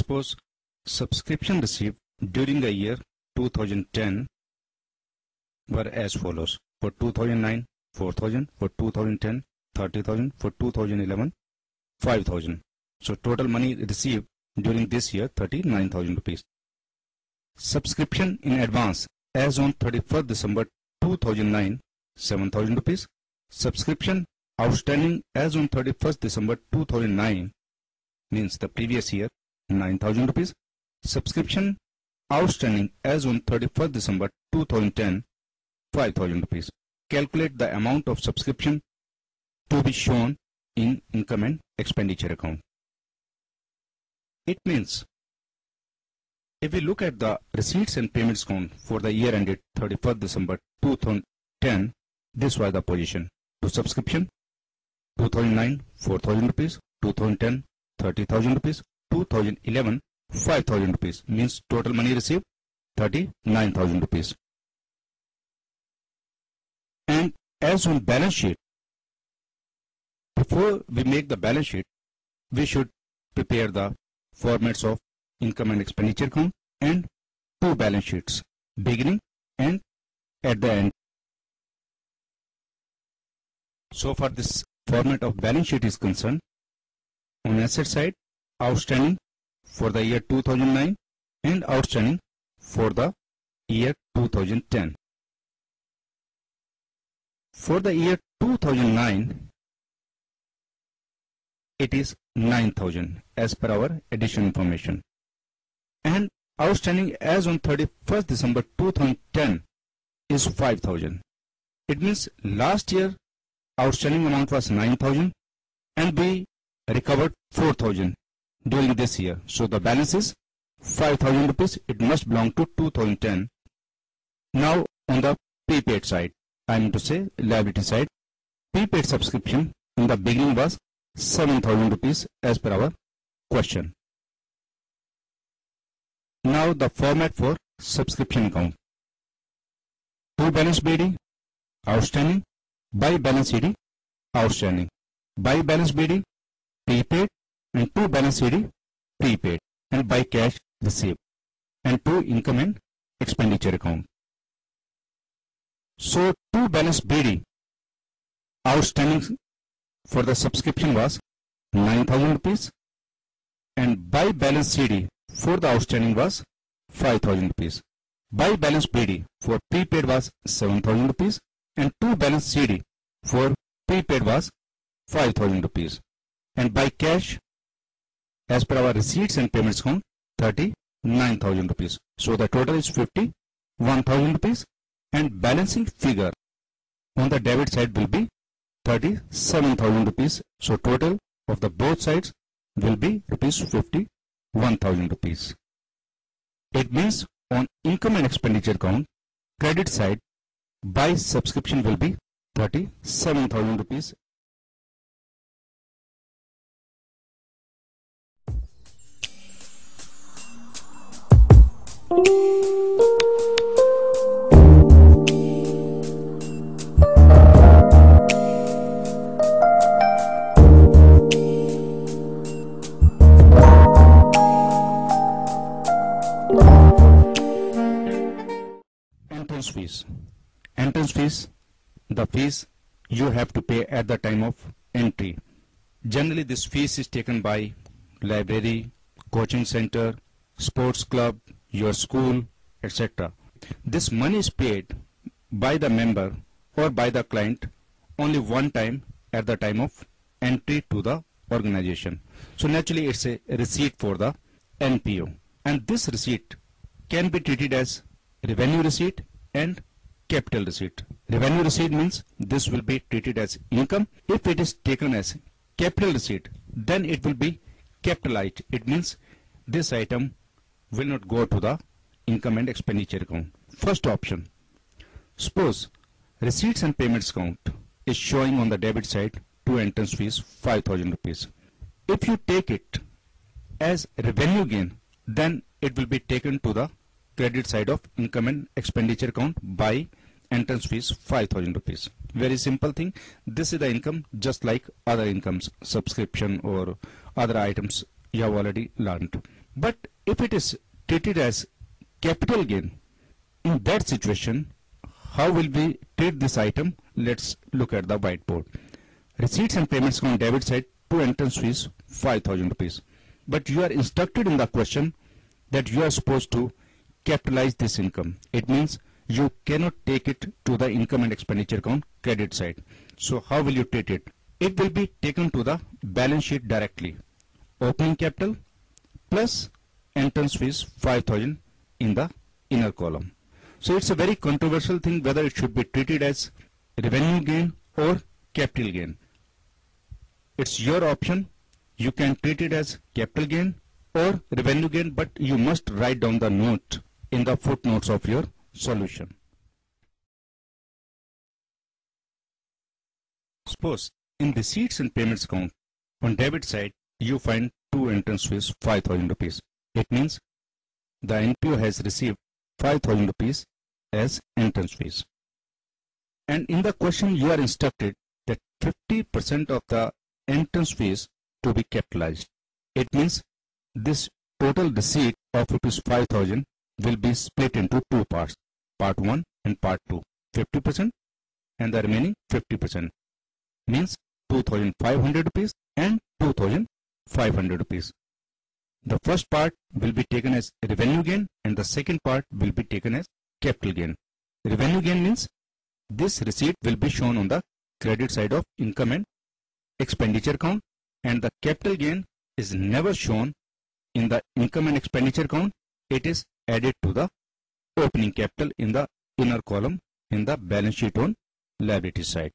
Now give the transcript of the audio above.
Suppose subscription received during the year 2010 were as follows. For 2009, 4,000. For 2010, 30,000. For 2011, 5,000. So total money received during this year, 39,000 rupees. Subscription in advance as on 31st December 2009, 7,000 rupees. Subscription outstanding as on 31st December 2009, means the previous year, 9,000 rupees. Subscription outstanding as on 31st December 2010, 5,000 rupees. Calculate the amount of subscription to be shown in income and expenditure account. It means if we look at the receipts and payments count for the year ended 31st December 2010, this was the position. To subscription, 2009, 4,000 rupees, 2010, 30,000 rupees, 2011, 5,000 rupees, means total money received 39,000 rupees. And as on balance sheet, before we make the balance sheet, we should prepare the formats of income and expenditure account and two balance sheets, beginning and at the end. So far this format of balance sheet is concerned, on asset side, outstanding for the year 2009 and outstanding for the year 2010. For the year 2009, it is 9,000 as per our additional information. And outstanding as on 31st December 2010 is 5,000. It means last year outstanding amount was 9,000 and we recovered 4,000 during this year. So the balance is 5,000 rupees. It must belong to 2010. Now on the prepaid side, I mean to say liability side, prepaid subscription in the beginning was 7,000 rupees as per our question. Now the format for subscription account. To balance BD, outstanding. By balance CD, outstanding. By balance BD, prepaid. And to balance CD, prepaid. And by cash, received. And to income and expenditure account. So to balance BD, outstanding for the subscription was 9,000 rupees. And by balance CD for the outstanding was 5,000 rupees. By balance BD for prepaid was 7,000 rupees. And to balance CD for prepaid was 5,000 rupees. And by cash, as per our receipts and payments count, 39,000 rupees. So the total is 51,000 rupees. And balancing figure on the debit side will be 37,000 rupees. So total of the both sides will be rupees 51,000 rupees. It means on income and expenditure account, credit side by subscription will be 37,000 rupees. Entrance fees. Entrance fees, the fees you have to pay at the time of entry. Generally this fees is taken by library, coaching center, sports club, your school, etc. This money is paid by the member or by the client only one time at the time of entry to the organization. So naturally it's a receipt for the NPO, and this receipt can be treated as revenue receipt and capital receipt. Revenue receipt means this will be treated as income. If it is taken as capital receipt, then it will be capitalized. It means this item will not go to the income and expenditure account. First option. Suppose receipts and payments account is showing on the debit side to entrance fees 5,000 rupees. If you take it as revenue gain, then it will be taken to the credit side of income and expenditure account by entrance fees 5,000 rupees. Very simple thing. This is the income just like other incomes, subscription or other items you have already learned. But if it is treated as capital gain, in that situation, how will we treat this item? Let's look at the whiteboard. Receipts and payments on debit side to entrance fees 5,000 rupees. But you are instructed in the question that you are supposed to capitalize this income. It means you cannot take it to the income and expenditure account credit side. So how will you treat it? It will be taken to the balance sheet directly. Opening capital plus entrance fees 5,000 in the inner column. So it's a very controversial thing whether it should be treated as revenue gain or capital gain. It's your option. You can treat it as capital gain or revenue gain, but you must write down the note in the footnotes of your solution. Suppose in receipts and payments account on debit side you find two entrance fees 5,000 rupees. It means the NPO has received 5,000 rupees as entrance fees. And in the question you are instructed that 50% of the entrance fees to be capitalized. It means this total receipt of rupees 5,000 will be split into two parts, part 1 and part 2, 50% and the remaining 50%, means 2,500 rupees and 2,500 rupees. The first part will be taken as revenue gain and the second part will be taken as capital gain. Revenue gain means this receipt will be shown on the credit side of income and expenditure account, and the capital gain is never shown in the income and expenditure account. It is added to the opening capital in the inner column in the balance sheet on liability side.